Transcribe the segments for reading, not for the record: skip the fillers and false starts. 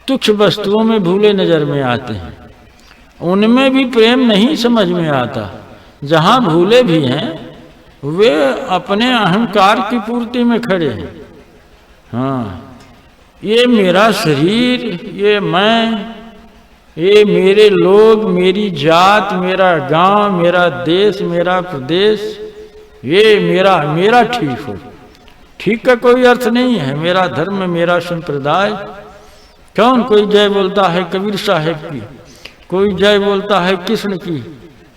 तुच्छ वस्तुओं में भूले नजर में आते हैं, उनमें भी प्रेम नहीं समझ में आता। जहाँ भूले भी हैं वे अपने अहंकार की पूर्ति में खड़े हैं। हाँ, ये मेरा शरीर, ये मैं, ये मेरे लोग, मेरी जात, मेरा गांव, मेरा देश, मेरा प्रदेश, ये मेरा ठीक हो। ठीक का कोई अर्थ नहीं है। मेरा धर्म, मेरा संप्रदाय। कौन कोई जय बोलता है कबीर साहब की, कोई जय बोलता है कृष्ण की,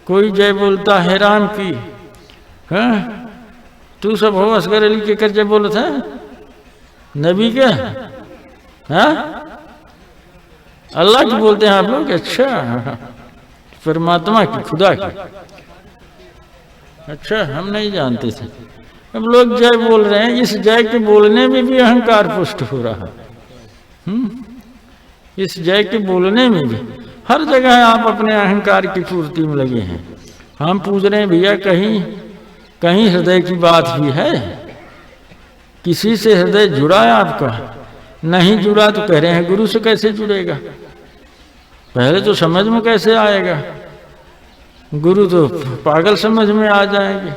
कोई जय बोलता है राम की। हाँ, तू सब हो असगर अली के कर जय बोलता है नबी के? हाँ, अल्लाह की बोलते हैं आप लोग? अच्छा, परमात्मा की, खुदा की। अच्छा, हम नहीं जानते थे। अब लोग जय बोल रहे हैं। इस जय के बोलने में भी अहंकार पुष्ट हो रहा है। इस जय के बोलने में भी हर जगह आप अपने अहंकार की पूर्ति में लगे हैं। हम पूछ रहे हैं भैया, कहीं कहीं हृदय की बात भी है? किसी से हृदय जुड़ा है आपका? नहीं जुड़ा तो कह रहे हैं गुरु से कैसे जुड़ेगा? पहले तो समझ में कैसे आएगा? गुरु तो पागल समझ में आ जाएंगे।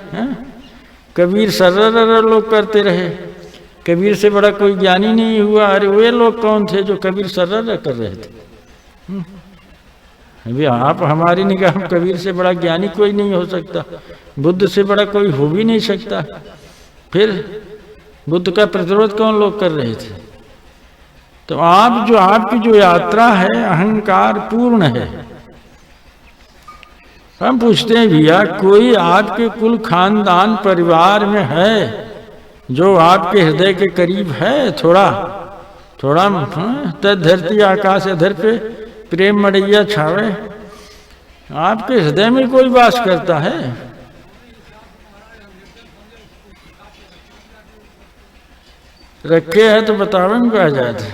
कबीर सर्र लोग करते रहे, कबीर से बड़ा कोई ज्ञानी नहीं हुआ। अरे वे लोग कौन थे जो कबीर सर्र कर रहे थे? अभी आप हमारी निगाह में कबीर से बड़ा ज्ञानी कोई नहीं हो सकता, बुद्ध से बड़ा कोई हो भी नहीं सकता। फिर बुद्ध का प्रतिरोध कौन लोग कर रहे थे? तो आपकी जो यात्रा है अहंकार पूर्ण है। हम पूछते हैं भैया, कोई आपके कुल खानदान परिवार में है जो आपके हृदय के करीब है? थोड़ा तद धरती आकाश अधर पे प्रेम मड़ैया छावे। आपके हृदय में कोई वास करता है? रखे है तो बतावे में कहा जाता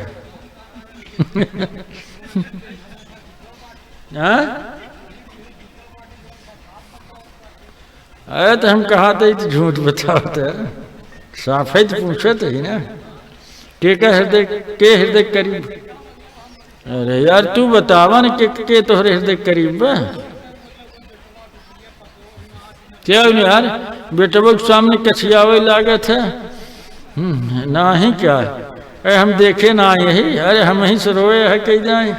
अरे तो हम कहा था तो झूठ बताते साफ है तो पूछे थे ही ना के हृदय करीब। अरे यार तू बतावा न के तोहरे हृदय करीब बा क्या यार? बेटबो के सामने कछियावे लागत है ना ही क्या? अरे हम देखे ना यही, अरे हम ही से रोए है कही जाए।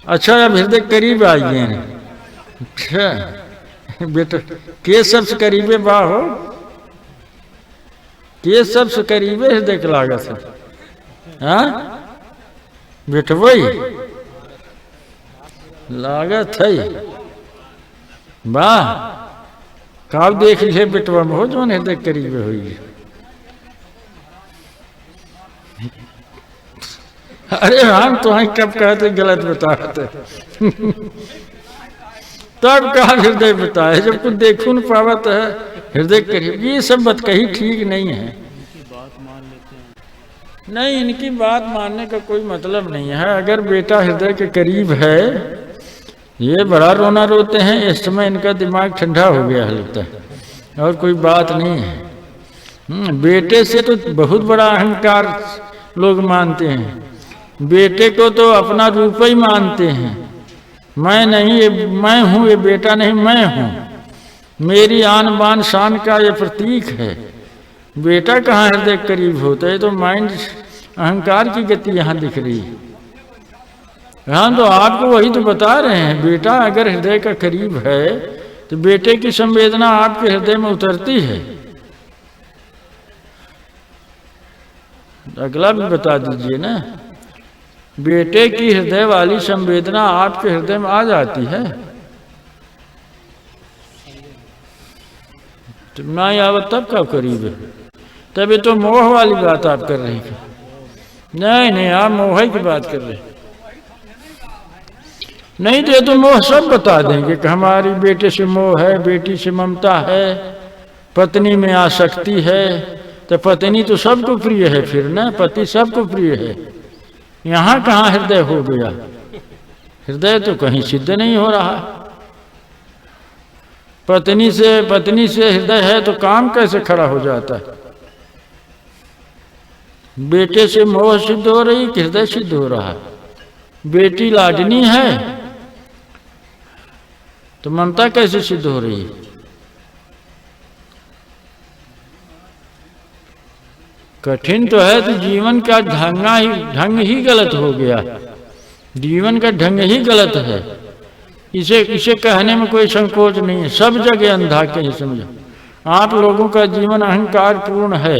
अच्छा, अब हृदय करीब आ गए हैं। अच्छा बेटा, के सबसे करीबे बा हो, के सबसे करीबे हृदय के लागत है। हाँ बेटा, वही लागत है। वाह, काव देख लीजिए बेटवा बहुत जो हृदय करीब हुई। अरे हम तो कब कहते गलत बताते तब कहा हृदय बताए, जब कुछ देखो न पावत है हृदय करीब। ये सब बात कही ठीक नहीं है। नहीं, इनकी बात मानने का कोई मतलब नहीं है। अगर बेटा हृदय के करीब है, ये बड़ा रोना रोते हैं, इस समय इनका दिमाग ठंडा हो गया है लगता है, और कोई बात नहीं है। बेटे से तो बहुत बड़ा अहंकार लोग मानते हैं। बेटे को तो अपना रूप ही मानते हैं। मैं नहीं, ये मैं हूँ, ये बेटा नहीं, मैं हूँ। मेरी आन बान शान का ये प्रतीक है। बेटा कहाँ हृदय करीब होता है? तो माइंड अहंकार की गति यहाँ दिख रही है। हाँ, तो आपको वही तो बता रहे हैं। बेटा अगर हृदय का करीब है तो बेटे की संवेदना आपके हृदय में उतरती है। अगला भी बता दीजिए ना, बेटे की हृदय वाली संवेदना आपके हृदय में आ जाती है। तो ना आवत तब कब करीब है? तब ये तो मोह वाली बात आप कर रहे हैं। नहीं, आप मोह की बात कर रहे हैं। नहीं तो ये तो मोह सब बता देंगे कि हमारी बेटे से मोह है, बेटी से ममता है, पत्नी में आसक्ति है। तो पत्नी तो सबको प्रिय है फिर ना, पति सबको प्रिय है। यहाँ कहाँ हृदय हो गया? हृदय तो कहीं सिद्ध नहीं हो रहा। पत्नी से हृदय है तो काम कैसे खड़ा हो जाता है? बेटे से मोह सिद्ध हो रही कि हृदय सिद्ध हो रहा है? बेटी लाडनी है तो ममता कैसे सिद्ध हो रही है? कठिन तो है, तो जीवन का ढंग ही गलत हो गया। जीवन का ढंग ही गलत है। इसे कहने में कोई संकोच नहीं है। सब जगह अंधा के ही समझो। आप लोगों का जीवन अहंकार पूर्ण है।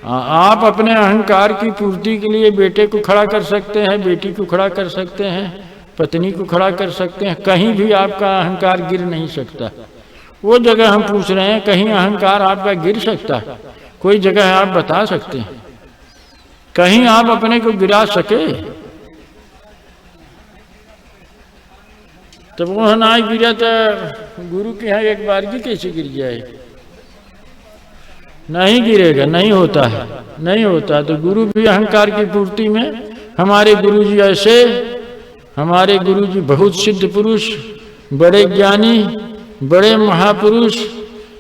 आप अपने अहंकार की पूर्ति के लिए बेटे को खड़ा कर सकते हैं, बेटी को खड़ा कर सकते हैं, पत्नी को खड़ा कर सकते हैं। कहीं भी आपका अहंकार गिर नहीं सकता। वो जगह हम पूछ रहे हैं, कहीं अहंकार आपका गिर सकता है? कोई जगह आप बता सकते हैं कहीं आप अपने को गिरा सके? तो वो ना गिरा तो गुरु के यहाँ एक बार भी कैसे गिर जाए? नहीं गिरेगा, नहीं होता है, नहीं होता। तो गुरु भी अहंकार की पूर्ति में, हमारे गुरुजी ऐसे, हमारे गुरुजी बहुत सिद्ध पुरुष, बड़े ज्ञानी, बड़े महापुरुष,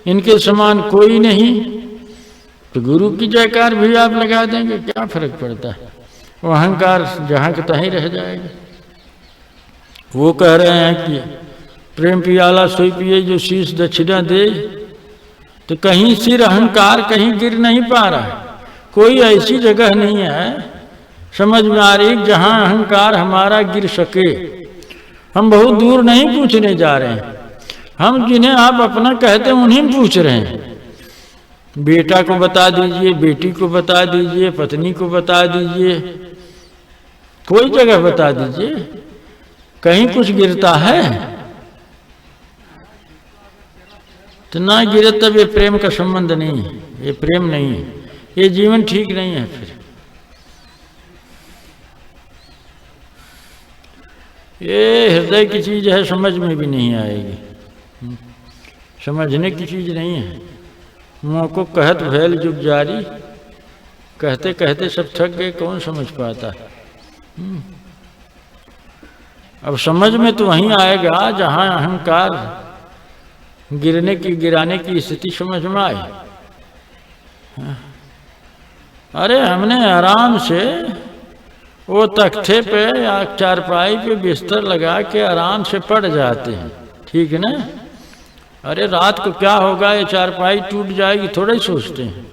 इनके समान कोई नहीं। तो गुरु की जयकार भी आप लगा देंगे, क्या फर्क पड़ता है? वो अहंकार जहाँ का तहीं रह जाएगा। वो कह रहे हैं कि प्रेम पियाला सोई पिए जो शीश दक्षिणा दे। तो कहीं सिर अहंकार कहीं गिर नहीं पा रहा है। कोई ऐसी जगह नहीं है समझ में आ रही जहां अहंकार हमारा गिर सके। हम बहुत दूर नहीं पूछने जा रहे हैं, हम जिन्हें आप अपना कहते हैं उन्हीं पूछ रहे हैं। बेटा को बता दीजिए, बेटी को बता दीजिए, पत्नी को बता दीजिए, कोई जगह बता दीजिए कहीं कुछ गिरता है? तो ना गिरे तब ये प्रेम का संबंध नहीं है, ये प्रेम नहीं है, ये जीवन ठीक नहीं है। फिर ये हृदय की चीज है, समझ में भी नहीं आएगी, समझने की चीज नहीं है। मुँह को कहत भैल जुग जारी, कहते कहते सब थक गए, कौन समझ पाता है? अब समझ में तो वहीं आएगा जहां अहंकार गिराने की स्थिति समझ में आए। अरे हमने आराम से वो तख्ते पे या चारपाई पे बिस्तर लगा के आराम से पड़ जाते हैं, ठीक है ना? अरे रात को क्या होगा, ये चारपाई टूट जाएगी थोड़ा ही सोचते हैं,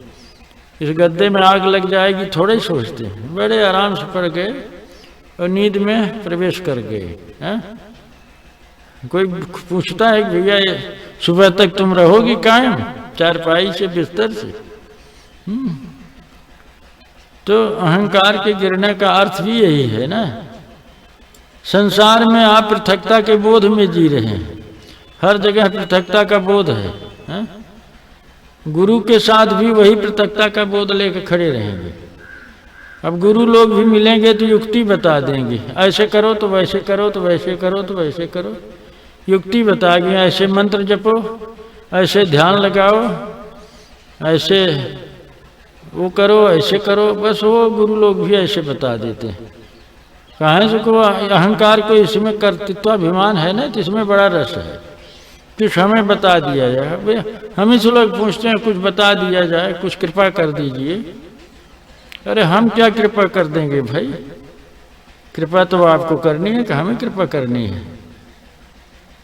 इस गद्दे में आग लग जाएगी थोड़ा ही सोचते हैं। बड़े आराम से पड़ गए और नींद में प्रवेश कर गए हैं। कोई पूछता है कि भैया सुबह तक तुम रहोगी कायम चारपाई से बिस्तर से? तो अहंकार के गिरने का अर्थ भी यही है ना। संसार में आप पृथकता के बोध में जी रहे हैं, हर जगह पृथकता का बोध है। गुरु के साथ भी वही पृथकता का बोध लेकर खड़े रहेंगे। अब गुरु लोग भी मिलेंगे तो युक्ति बता देंगे, ऐसे करो तो वैसे करो, तो वैसे करो तो वैसे करो, युक्ति बता गया, ऐसे मंत्र जपो, ऐसे ध्यान लगाओ, ऐसे वो करो, ऐसे करो। बस वो गुरु लोग भी ऐसे बता देते हैं। कहाँ से को अहंकार को इसमें कर्तृत्वाभिमान है ना, तो इसमें बड़ा रस है, कुछ हमें बता दिया जाए। हम ही से लोग पूछते हैं कुछ बता दिया जाए, कुछ कृपा कर दीजिए। अरे हम क्या कृपा कर देंगे भाई? कृपा तो आपको करनी है कि हमें कृपा करनी है?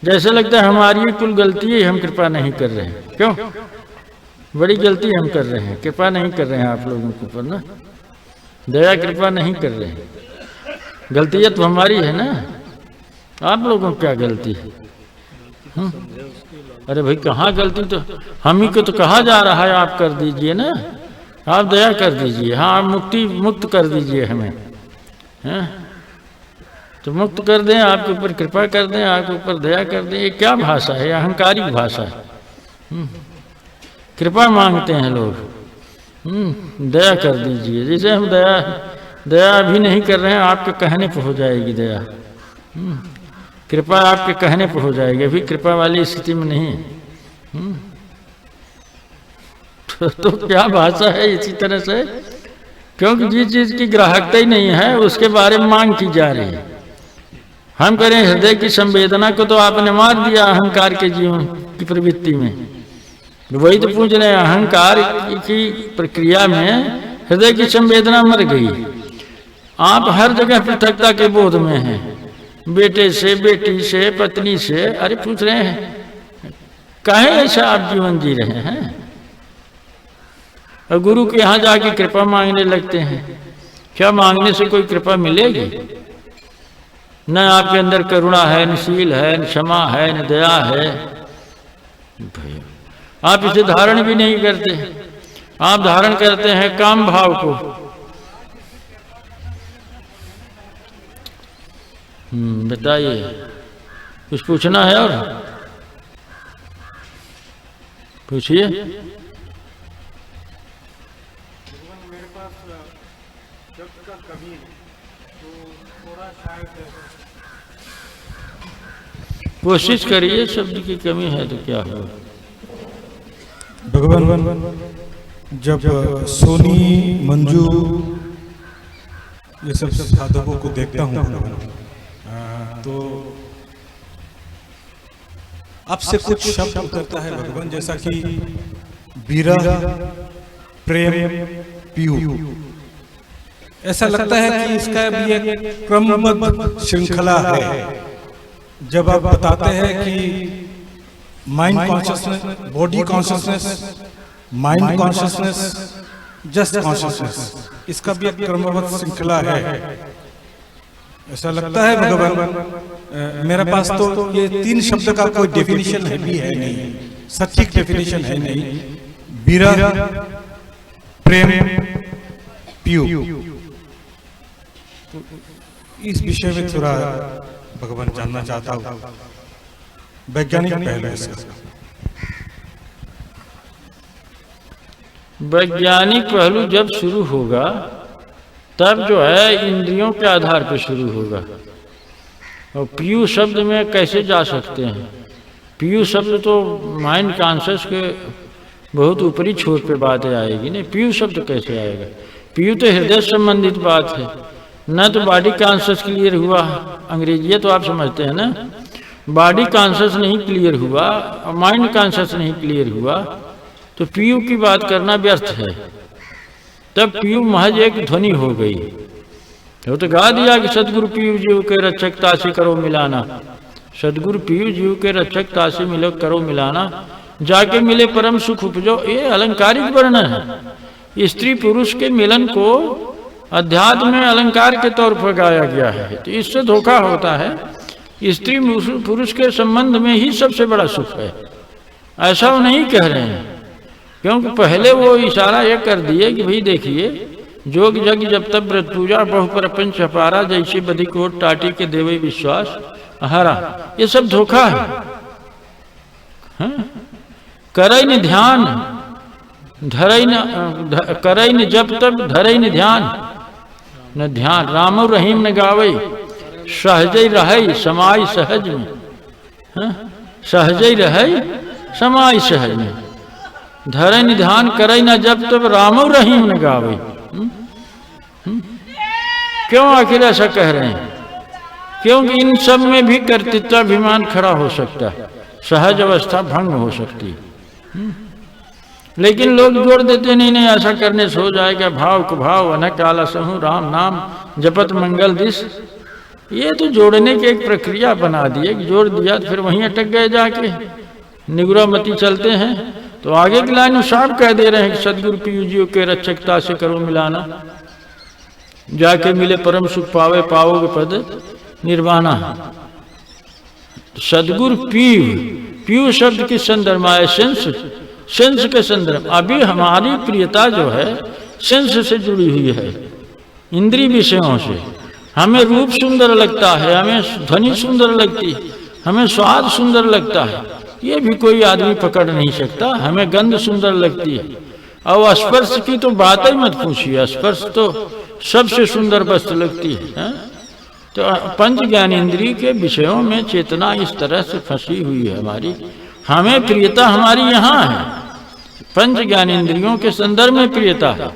जैसे लगता है हमारी कुल गलती है, हम कृपा नहीं कर रहे हैं। क्यों? बड़ी गलती हम कर रहे हैं, कृपा नहीं कर रहे हैं आप लोगों के ऊपर ना, दया कृपा नहीं कर रहे हैं। गलतियाँ तो हमारी है ना, आप लोगों को क्या गलती है? अरे भाई कहाँ गलती, तो हम ही को तो कहा जा रहा है आप कर दीजिए ना, आप दया कर दीजिए, हाँ आप मुक्त कर दीजिए हमें, हैं? तो मुक्त कर दें, आपके ऊपर कृपा कर दें, आपके ऊपर दया कर दें। ये क्या भाषा है? अहंकारी भाषा है। कृपा मांगते हैं लोग, दया कर दीजिए। जैसे हम दया भी नहीं कर रहे हैं, आपके कहने पर हो जाएगी दया, कृपा आपके कहने पर हो जाएगी। अभी कृपा वाली स्थिति में नहीं है। तो क्या भाषा है? इसी तरह से, क्योंकि जिस चीज की ग्राहकता ही नहीं है उसके बारे में मांग की जा रही है। हम करें हृदय की संवेदना को तो आपने मार दिया अहंकार के जीवन की प्रवृत्ति में। वही तो पूछ रहे हैं, अहंकार की प्रक्रिया में हृदय की संवेदना मर गई। आप हर जगह पृथकता के बोध में हैं, बेटे से, बेटी से, पत्नी से। अरे पूछ रहे हैं काहे ऐसा आप जीवन जी रहे हैं? और गुरु के यहाँ जाके कृपा मांगने लगते हैं। क्या मांगने से कोई कृपा मिलेगी? न आपके अंदर करुणा है, न शील है, न क्षमा है, न दया है। आप इसे धारण भी नहीं करते। आप धारण करते हैं काम भाव को। बताइए, कुछ पूछना है और पूछिए। कोशिश करिए, शब्द की कमी है तो क्या हो। भगवान, जब सोनी, मंजू ये सब साधकों को देखता हूँ तो आपसे कुछ शब्द उतरता है भगवान, जैसा कि विरह, प्रेम, पीयू। ऐसा लगता है कि इसका भी एक क्रमबद्ध श्रृंखला है। जब आप बताते हैं कि mind consciousness, body consciousness, mind consciousness, just consciousness, इसका भी एक क्रमबद्ध श्रृंखला है। ऐसा लगता है भगवान। मेरे पास तो ये 3 शब्द का कोई डेफिनेशन है भी है नहीं, सटीक डेफिनेशन है नहीं। विरह, प्रेम, पीयू। तो इस विषय में थोड़ा भगवान जानना चाहता हूँ, वैज्ञानिक पहलू से। वैज्ञानिक पहलू जब शुरू होगा तब जो है इंद्रियों के आधार पर शुरू होगा। और पीयू शब्द में कैसे जा सकते हैं? पीयू शब्द तो माइंड कॉन्शियस के बहुत ऊपरी छोर पे बातें आएगी। नहीं, पीयू शब्द कैसे आएगा? पीयू तो हृदय संबंधित बात है, न तो बॉडी कॉन्शियस क्लियर हुआ। अंग्रेजी तो आप समझते हैं ना, बॉडी कॉन्शियस नहीं क्लियर हुआ और माइंड कॉन्शियस नहीं क्लियर हुआ तो पीयू की बात करना व्यर्थ है। तब पीयू महज एक ध्वनि हो गई। वो तो गा दिया कि सदगुरु पीयू जीव के रक्षक तासी करो मिलाना। सदगुरु पीयू जीव के रक्षक तासी मिलो करो मिलाना, जाके मिले परम सुख उपजो। ये अलंकारिक वर्णन है। स्त्री पुरुष के मिलन को अध्यात्म में अलंकार के तौर पर गाया गया है। तो इससे धोखा होता है। स्त्री पुरुष के संबंध में ही सबसे बड़ा सुख है, ऐसा वो नहीं कह रहे हैं। क्योंकि पहले वो इशारा ये कर दिए कि भाई देखिए, जोग जग जब तब व्रत पूजा बहु प्रपंच अपारा, जैसे बधी कोट टाटी के देवे विश्वास हरा। ये सब धोखा है। करई न ध्यान, धरई न करई न जब तब धरई न ध्यान, न ध्यान राम रहीम न गावई, सहजई रहई समाई सहज में। सहजई रहई समाई सहज में, धरई न ध्यान करई न जब तब राम रहीम न गावई। क्यों आखिर ऐसा कह रहे हैं? क्योंकि इन सब में भी कर्तृत्वाभिमान खड़ा हो सकता है, सहज अवस्था भंग हो सकती है। लेकिन लोग जोड़ देते नहीं, नहीं ऐसा करने से हो जाएगा। भाव को भाव अनक आला सहु राम नाम जपत मंगल दिस। ये तो जोड़ने की एक प्रक्रिया बना दी है कि जोड़ दिया तो फिर वहीं अटक गए जाके, निगुरा मती चलते हैं। तो आगे की लाइन में साफ कह दे रहे हैं कि सदगुरु पीयू जीव के रक्षकता से करो मिलाना, जाके मिले परम सुख पावे पाओगे पद निर्वाणा। सदगुरु पीयू, पीयू शब्द के संदर्भ में आए सेंस, सेंस के संदर्भ। अभी हमारी प्रियता जो है सेंस से जुड़ी हुई है, इंद्रिय विषयों से। हमें रूप सुंदर लगता है, हमें ध्वनि सुंदर लगती है, हमें स्वाद सुंदर लगता है, ये भी कोई आदमी पकड़ नहीं सकता। हमें गंध सुंदर लगती है। और स्पर्श की तो बात ही मत पूछिए, स्पर्श तो सबसे सुंदर वस्तु लगती है। तो पंच ज्ञान इंद्रिय के विषयों में चेतना इस तरह से फंसी हुई है हमारी। हमें प्रियता हमारी यहाँ है, पंच ज्ञान इंद्रियों के संदर्भ में प्रियता है।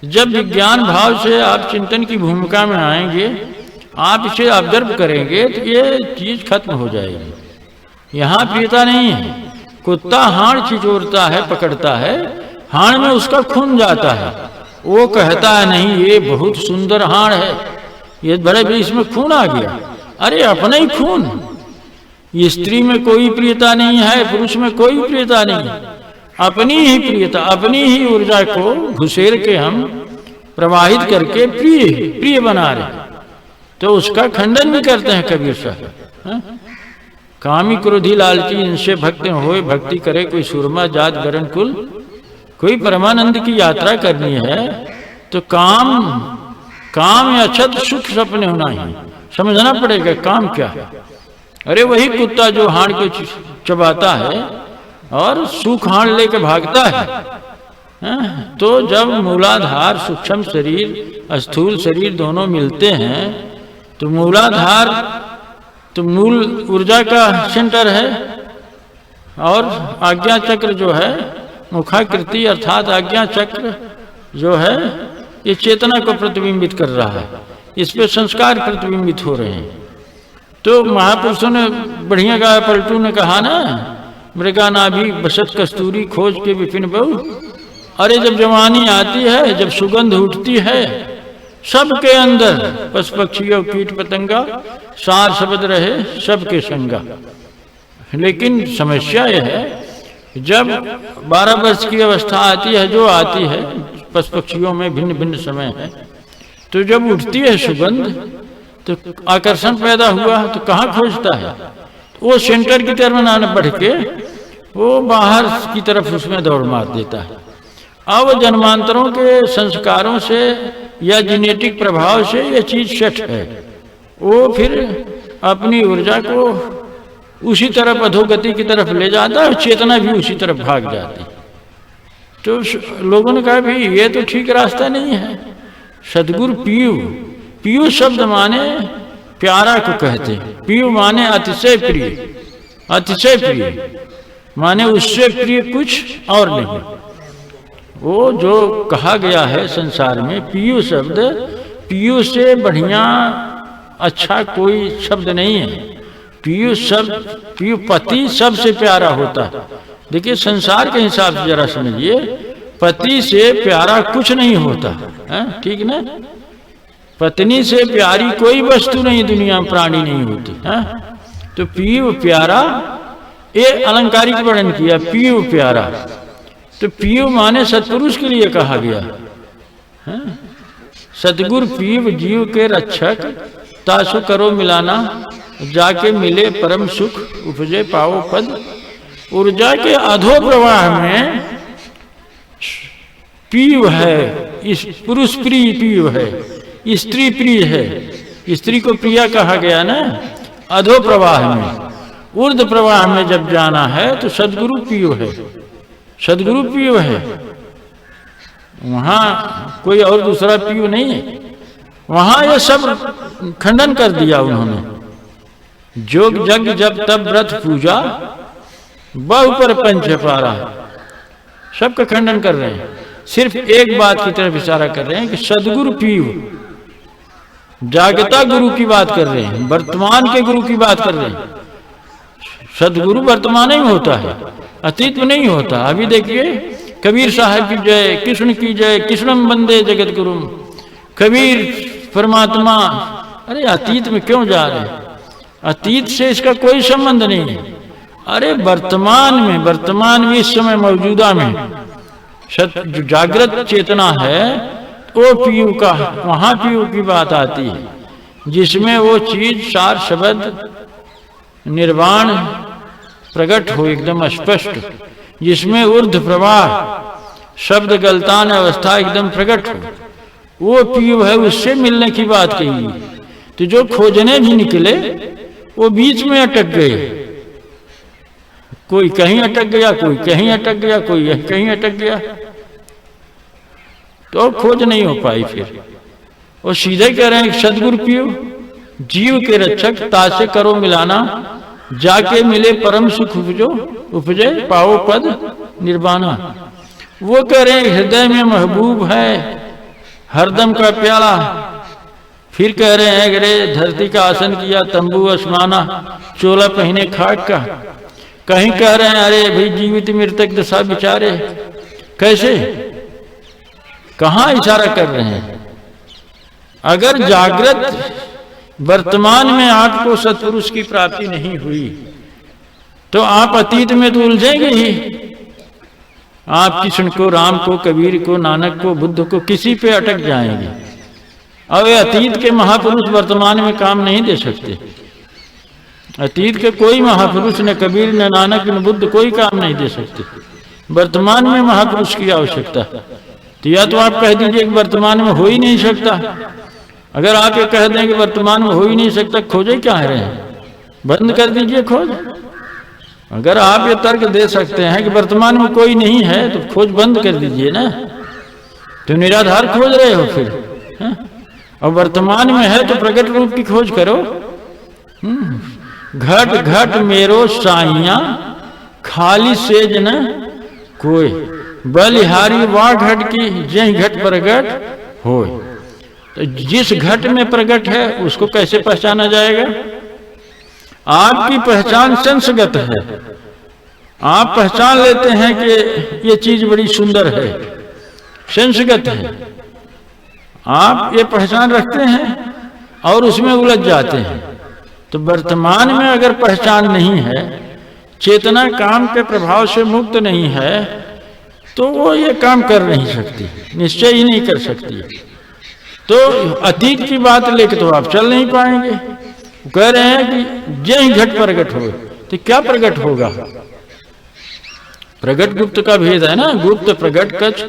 जब विज्ञान भाव से आप चिंतन की भूमिका में आएंगे, आप इसे ऑब्जर्व करेंगे तो ये चीज खत्म हो जाएगी। यहाँ प्रियता नहीं है। कुत्ता हाड़ छिचोरता है, पकड़ता है, हाड़ में उसका खून जाता है, वो कहता है नहीं ये बहुत सुंदर हाड़ है, ये बड़े भी इसमें खून आ गया। अरे अपना ही खून, स्त्री में कोई प्रियता नहीं है, पुरुष में कोई प्रियता नहीं है, अपनी ही प्रियता, अपनी ही ऊर्जा को घुसेर के हम प्रवाहित करके प्रिय बना रहे। तो उसका खंडन भी करते हैं कबीर साहब। कामी क्रोधी लालची इनसे भक्त होए, भक्ति करे कोई सुरमा जात गरन कुल। कोई परमानंद की यात्रा करनी है तो काम या छत सुख सपने होना ही समझना पड़ेगा काम क्या है। अरे वही कुत्ता जो हाड़ को चबाता है और सूख हाड़ लेके भागता है। तो जब मूलाधार सूक्ष्म शरीर स्थूल शरीर दोनों मिलते हैं तो मूलाधार तो मूल ऊर्जा का सेंटर है और आज्ञा चक्र जो है मुखाकृति अर्थात आज्ञा चक्र जो है ये चेतना को प्रतिबिंबित कर रहा है, इस पे संस्कार प्रतिबिंबित हो रहे हैं। तो महापुरुषों ने बढ़िया कहा, पलटू ने कहा ना, मृगा नाभि बसत कस्तूरी खोज के विपिन बहु। अरे जब जवानी आती है, जब सुगंध उठती है, सबके अंदर पशु पक्षी और कीट पतंगा सार शब्द रहे सबके संगा। लेकिन समस्या यह है जब 12 वर्ष की अवस्था आती है, जो आती है पशु पक्षियों में भिन्न भिन्न समय है, तो जब उठती है सुगंध तो आकर्षण पैदा हुआ तो कहाँ खोजता है, वो सेंटर की तरफ ना बढ़ के वो बाहर की तरफ उसमें दौड़ मार देता है। अब जन्मांतरों के संस्कारों से या जेनेटिक प्रभाव से यह चीज सेट है, वो फिर अपनी ऊर्जा को उसी तरफ अधोगति की तरफ ले जाता है, चेतना भी उसी तरफ भाग जाती। तो लोगों ने कहा भाई ये तो ठीक रास्ता नहीं है। सदगुरु पीयू शब्द माने प्यारा को कहते हैं, पीयू माने अतिशय प्रिय, अतिशय प्रिय माने उससे प्रिय कुछ और नहीं। वो जो कहा गया है संसार में पीयू शब्द, पीयू से बढ़िया अच्छा कोई शब्द नहीं है। पीयू शब्द, पीयू पति सबसे प्यारा होता है। देखिए संसार के हिसाब से जरा समझिए, पति से प्यारा कुछ नहीं होता है, ठीक ना। पत्नी से प्यारी कोई वस्तु नहीं दुनिया में, प्राणी नहीं होती है। तो पीयू प्यारा, ये अलंकारिक वर्णन किया पीयू प्यारा। तो पीयू माने सत्पुरुष के लिए कहा गया है। सतगुरु पीयू जीव के रक्षक, तासु करो मिलाना, जाके मिले परम सुख, उपजे पाओ पद। ऊर्जा के अधो प्रवाह में पीयू है, इस पुरुष प्रिय पीयू है, स्त्री प्रिय है। स्त्री को प्रिया कहा गया ना। अधो प्रवाह में, ऊर्ध्व प्रवाह में जब जाना है तो सदगुरु पीयू है, सदगुरु पीयू है। वहां कोई और दूसरा पीयू नहीं है। वहां ये सब खंडन कर दिया उन्होंने। जोग जग जब तब व्रत पूजा, बहु पर पंच पारा, सबका खंडन कर रहे हैं। सिर्फ एक बात की तरफ इशारा कर रहे हैं कि सदगुरु पीयू, जागता गुरु की बात कर रहे हैं, वर्तमान के गुरु की बात कर रहे हैं। सदगुरु वर्तमान ही होता है, अतीत में नहीं होता। अभी देखिए कबीर साहब की जय, कृष्ण की जय, कृष्णम वंदे जगत गुरु, कबीर परमात्मा। अरे अतीत में क्यों जा रहे हैं? अतीत से इसका कोई संबंध नहीं है। अरे वर्तमान में, वर्तमान में इस समय मौजूदा में जो जागृत चेतना है वो पीयू का, वहां पीयू की बात आती है, जिसमें वो चीज सार शब्द निर्वाण प्रकट हो एकदम स्पष्ट, जिसमें ऊर्ध्व प्रवाह शब्द गलतान अवस्था एकदम प्रकट हो, वो पीयू है। उससे मिलने की बात कही। तो जो खोजने भी निकले वो बीच में अटक गए। कोई कहीं अटक गया, कोई कहीं अटक गया, कोई कहीं अटक गया, तो खोज नहीं हो पाई। फिर वो सीधे कह रहे हैं सदगुरु पीयू जीव के रक्षक, तासे करो मिलाना, जाके मिले परम सुख उपजो, उपजे पाओ पद निर्वाणा। वो कह रहे हैं हृदय में महबूब है हरदम का प्याला। फिर कह रहे हैं अरे धरती का आसन किया तंबू आसमाना, चोला पहने खाक का। कहीं कह रहे हैं अरे भाई जीवित मृतक दशा बिचारे। कैसे? कहाँ इशारा कर रहे हैं? अगर जागृत वर्तमान में आपको सत्पुरुष की प्राप्ति नहीं हुई तो आप अतीत में तो उलझेंगे ही। आप कृष्ण को, राम को, कबीर को, नानक को, बुद्ध को, किसी पे अटक जाएंगे। और अतीत के महापुरुष वर्तमान में काम नहीं दे सकते। अतीत के कोई महापुरुष, न कबीर, न नानक, न बुद्ध, कोई काम नहीं दे सकते। वर्तमान में महापुरुष की आवश्यकता। तो या तो आप कह दीजिए कि वर्तमान में हो ही नहीं सकता। अगर आप ये कह दें कि वर्तमान में हो ही नहीं सकता, खोजे क्या रहे हैं? बंद कर दीजिए खोज। अगर आप ये तर्क दे सकते हैं कि वर्तमान में कोई नहीं है तो खोज बंद कर दीजिए ना। तो निराधार खोज रहे हो फिर, है? और वर्तमान में है तो प्रकट रूप की खोज करो। घट घट मेरो साइया खाली सेज न कोई, बलिहारी वाह घट की जय घट प्रगट हो। तो जिस घट में प्रकट है उसको कैसे पहचाना जाएगा? आपकी पहचान संसगत है। आप पहचान लेते हैं कि ये चीज बड़ी सुंदर है, संसगत है। आप ये पहचान रखते हैं और उसमें उलझ जाते हैं। तो वर्तमान में अगर पहचान नहीं है, चेतना काम के प्रभाव से मुक्त नहीं है, तो वो ये काम कर नहीं सकती, निश्चय ही नहीं कर सकती। तो अतीत की बात लेके तो आप चल नहीं पाएंगे। कह रहे हैं कि जय घट प्रकट हो, तो क्या प्रकट होगा? प्रकट गुप्त का भेद है ना। गुप्त प्रकट कछ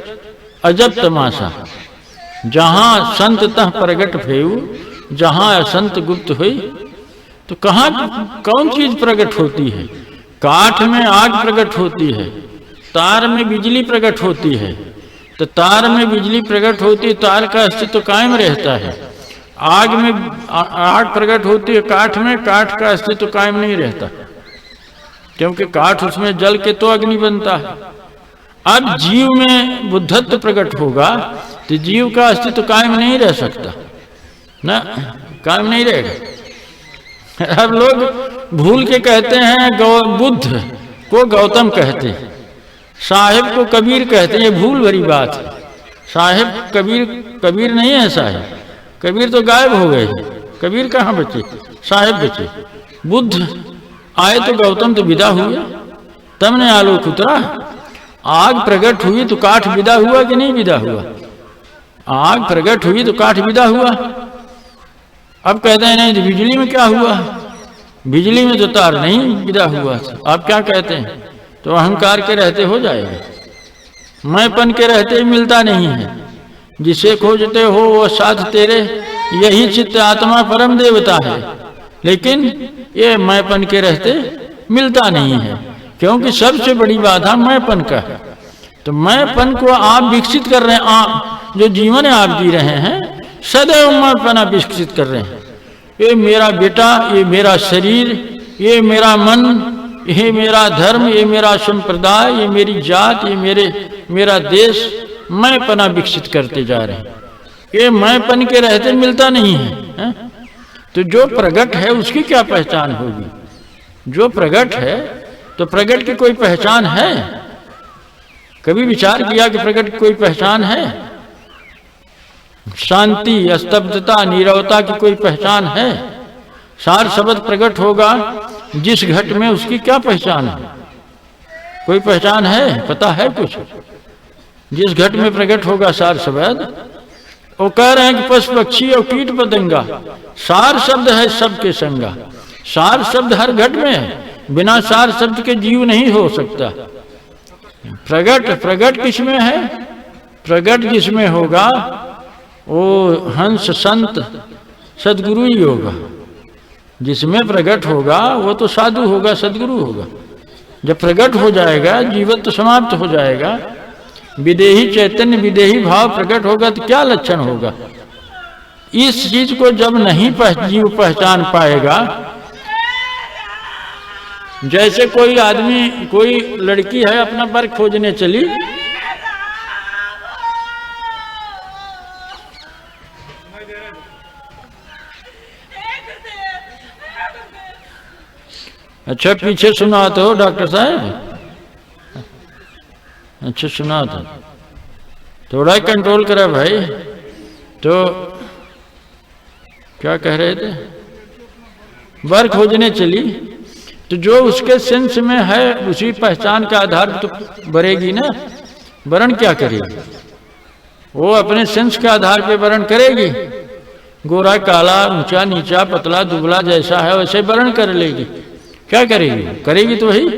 अजब तमाशा, जहां संत तह प्रकट भेऊ, जहां असंत गुप्त हुई। तो कहाँ कौन चीज प्रकट होती है? काठ में आग प्रकट होती है, तार में बिजली प्रकट होती है। तो तार में बिजली प्रकट होती है, तार का अस्तित्व तो कायम रहता है। आग में आग प्रकट होती है काठ में, काठ का अस्तित्व तो कायम नहीं रहता, क्योंकि काठ उसमें जल के तो अग्नि बनता है। अब जीव में बुद्धत्व प्रकट होगा तो जीव का अस्तित्व कायम नहीं रह सकता ना, कायम नहीं रहेगा। अब लोग भूल के कहते हैं बुद्ध को गौतम कहते हैं, साहिब को कबीर कहते हैं। ये भूल भरी बात है। साहिब कबीर नहीं है। साहिब कबीर तो गायब हो गए, कबीर कहाँ बचे? साहिब बचे। बुद्ध आए तो गौतम तो विदा हुए, तब ने आलोक उतरा। आग प्रकट हुई तो काठ विदा हुआ कि नहीं विदा हुआ? आग प्रकट हुई तो काठ विदा हुआ। अब कहते हैं नहीं, बिजली में क्या हुआ? बिजली में तो तार नहीं विदा हुआ। आप क्या कहते हैं? तो अहंकार के रहते हो जाएगा। मैंपन के रहते मिलता नहीं है। जिसे खोजते हो वो साथ तेरे, यही चित्त आत्मा परम देवता है। लेकिन ये मैंपन के रहते मिलता नहीं है, क्योंकि सबसे बड़ी बाधा मैंपन का है। तो मैंपन को आप विकसित कर रहे हैं। आप जो जीवन आप जी रहे हैं, सदैव मैंपन आप विकसित कर रहे हैं। ये मेरा बेटा, ये मेरा शरीर, ये मेरा मन, ये मेरा धर्म, ये मेरा संप्रदाय, ये मेरी जात, ये मेरा देश, मैंपना विकसित करते जा रहे हैं। ये मैंपन के रहते मिलता नहीं है, तो जो प्रगट है उसकी क्या पहचान होगी? जो प्रगट है तो प्रगट की कोई पहचान है? कभी विचार किया कि प्रगट की कोई पहचान है? शांति, स्तब्धता, नीरवता की कोई पहचान है? सार शब्द प्रकट होगा जिस घट में, उसकी क्या पहचान है? कोई पहचान है? पता है कुछ? जिस घट में प्रकट होगा सार शब्द, वो कह रहे हैं कि पशु पक्षी और कीट पतंगा, सार शब्द है सबके संगा। सार शब्द हर घट में है, बिना सार शब्द के जीव नहीं हो सकता। प्रगट किसमें है? प्रगट जिसमें होगा वो हंस, संत, सदगुरु ही होगा। जिसमें प्रकट होगा वो तो साधु होगा, सदगुरु होगा। जब प्रकट हो जाएगा, जीवन तो समाप्त हो जाएगा, विदेही चैतन्य, विदेही भाव प्रकट होगा, तो क्या लक्षण होगा? इस चीज को जब नहीं जीव पहचान पाएगा, जैसे कोई आदमी, कोई लड़की है अपना वर खोजने चली, अच्छा पीछे सुना तो डॉक्टर साहब, अच्छा सुना था। थोड़ा कंट्रोल करा भाई। तो क्या कह रहे थे, वर खोजने चली, तो जो उसके सेंस में है उसी पहचान के आधार पर तो बरेगी ना। वर्ण क्या करेगी, वो अपने सेंस के आधार पे वर्ण करेगी। गोरा काला, ऊंचा नीचा, पतला दुबला, जैसा है वैसे वर्ण कर लेगी। क्या करेगी, करेगी तो वही।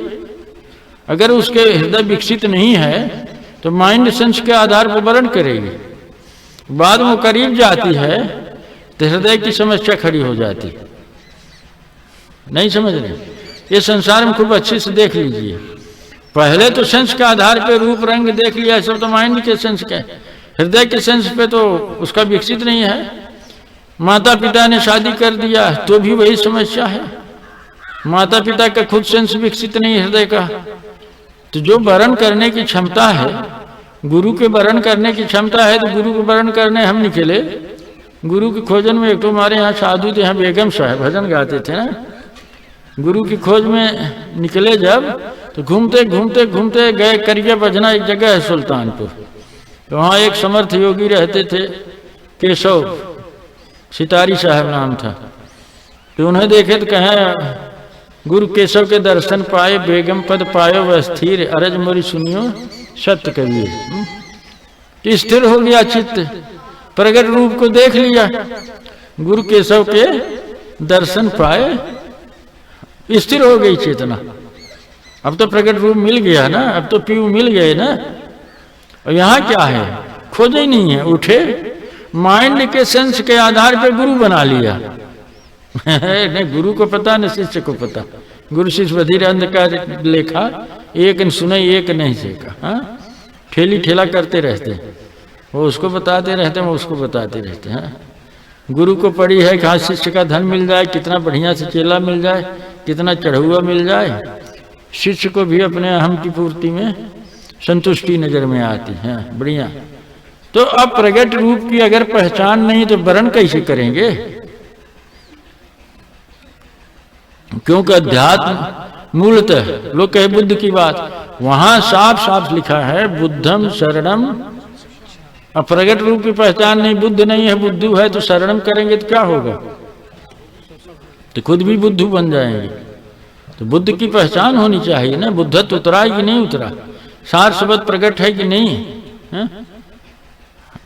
अगर उसके हृदय विकसित नहीं है तो माइंड सेंस के आधार पर वर्ण करेगी। बाद में करीब जाती है तो हृदय की समस्या खड़ी हो जाती है। नहीं समझ रहे, ये संसार में खूब अच्छे से देख लीजिए। पहले तो सेंस के आधार पे रूप रंग देख लिया, सब तो माइंड के सेंस के, हृदय के सेंस पे तो उसका विकसित नहीं है। माता पिता ने शादी कर दिया तो भी वही समस्या है, माता पिता का खुद सेंस विकसित नहीं है हृदय का। तो जो वर्ण करने की क्षमता है, गुरु के वर्ण करने की क्षमता है, तो गुरु को वर्ण करने हम निकले गुरु की खोजन में। एक तो हमारे यहाँ साधु थे, यहाँ बेगम साहब भजन गाते थे ना, गुरु की खोज में निकले जब, तो घूमते घूमते घूमते गए करिया बजना, एक जगह है सुल्तानपुर, तो वहाँ एक समर्थ योगी रहते थे, केशव सितारी साहब नाम था। तो उन्हें देखे तो कहें, गुरु केशव के दर्शन पाए, बेगम पद पायो वह स्थिर, अरज मोरी सुनियो सत्य कबीर। स्थिर हो गया चित्त, प्रगट रूप को देख लिया, गुरु केशव के दर्शन पाए, स्थिर हो गई चेतना। अब तो प्रगट रूप मिल गया ना, अब तो पीयू मिल गए ना। और यहाँ क्या है, खोजे ही नहीं है, उठे माइंड के सेंस के आधार पे गुरु बना लिया। नहीं गुरु को पता न शिष्य को पता, गुरु शिष्य बधिर अंध का लेखा, एक न सुने एक नहीं सीखा। हाँ, ठेली ठेला करते रहते, वो उसको बताते रहते, वो उसको बताते रहते हैं। गुरु को पड़ी है कि हाँ शिष्य का धन मिल जाए, कितना बढ़िया से चेला मिल जाए, कितना चढ़ुआ मिल जाए, शिष्य को भी अपने अहम की पूर्ति में संतुष्टि नजर में आती है, बढ़िया। तो अब प्रगट रूप की अगर पहचान नहीं तो वर्ण कैसे करेंगे? क्योंकि अध्यात्म मूलतः, लोग कहे बुद्ध की बात, वहां साफ साफ लिखा है बुद्धम शरणम। अब प्रगट रूप की पहचान नहीं, बुद्ध नहीं है, बुद्धू है, तो शरणम करेंगे तो क्या होगा? तो खुद भी बुद्धू बन जाएंगे। तो बुद्ध की पहचान होनी चाहिए ना, बुद्धत्व उतरा है कि नहीं उतरा, सार शब्द प्रगट है कि नहीं है?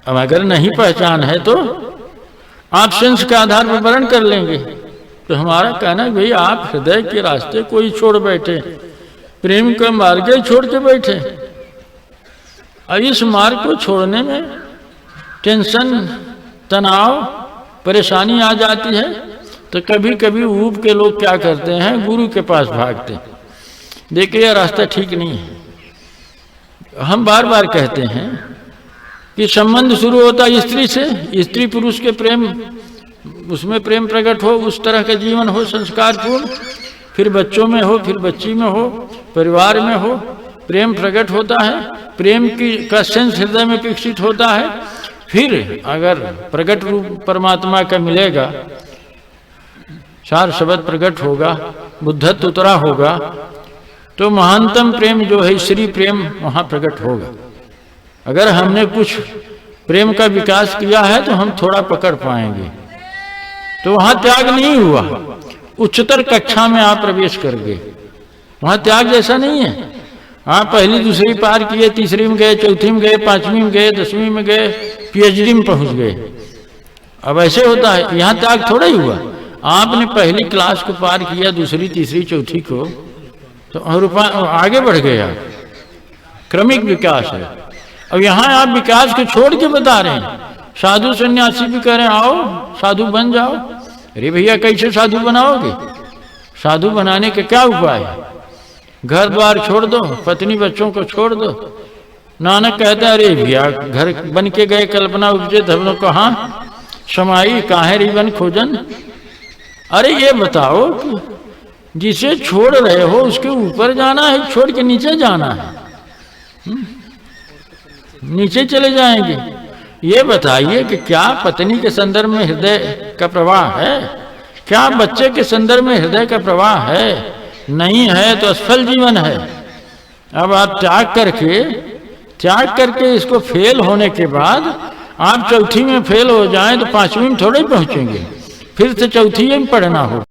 अब अगर नहीं पहचान है तो आप सेंस के आधार पर वर्ण कर लेंगे। तो हमारा कहना भाई आप हृदय के रास्ते कोई छोड़ बैठे, प्रेम का मार्ग छोड़ के बैठे। अब इस मार्ग को छोड़ने में टेंशन, तनाव, परेशानी आ जाती है। तो कभी कभी ऊब के लोग क्या करते हैं, गुरु के पास भागते। देखिए यह रास्ता ठीक नहीं है। हम बार बार कहते हैं कि संबंध शुरू होता है स्त्री से, स्त्री पुरुष के प्रेम, उसमें प्रेम प्रकट हो, उस तरह का जीवन हो संस्कारपूर्ण, फिर बच्चों में हो, फिर बच्ची में हो, परिवार में हो, प्रेम प्रकट होता है, प्रेम की का सेंस हृदय में विकसित होता है। फिर अगर प्रकट रूप परमात्मा का मिलेगा, सार शब्द प्रकट होगा, बुद्धत्व उतरा होगा, तो महानतम प्रेम जो है श्री प्रेम वहाँ प्रकट होगा। अगर हमने कुछ प्रेम का विकास किया है तो हम थोड़ा पकड़ पाएंगे। तो वहाँ त्याग नहीं हुआ, उच्चतर कक्षा में आप प्रवेश कर गए, वहाँ त्याग जैसा नहीं है। आप पहली दूसरी पार किए, तीसरी में गए, चौथी में गए, पांचवी में गए, 10वीं में गए, PhD में पहुँच गए। अब ऐसे होता है, यहाँ त्याग थोड़ा ही हुआ। आपने पहली क्लास को पार किया, दूसरी तीसरी चौथी को, तो आगे बढ़ गए आप, क्रमिक विकास है। अब यहाँ आप विकास को छोड़ के बता रहे हैं। साधु सन्यासी भी कह रहे हैं आओ साधु बन जाओ। अरे भैया कैसे साधु बनाओगे? साधु बनाने के क्या उपाय है? घर द्वार छोड़ दो, पत्नी बच्चों को छोड़ दो। नानक कहते हैं अरे भैया घर बन के गए, कल्पना उपजे धर्म कहाँ समाई, काहे रिबन खोजन। अरे ये बताओ जिसे छोड़ रहे हो उसके ऊपर जाना है, छोड़ के नीचे जाना है? नीचे चले जाएंगे। ये बताइए कि क्या पत्नी के संदर्भ में हृदय का प्रवाह है? क्या बच्चे के संदर्भ में हृदय का प्रवाह है? नहीं है तो असफल जीवन है। अब आप त्याग करके त्याग करके इसको फेल होने के बाद आप चौथी में फेल हो जाएं तो पांचवी में थोड़े पहुंचेंगे, फिर से चौथी में पढ़ना होगा।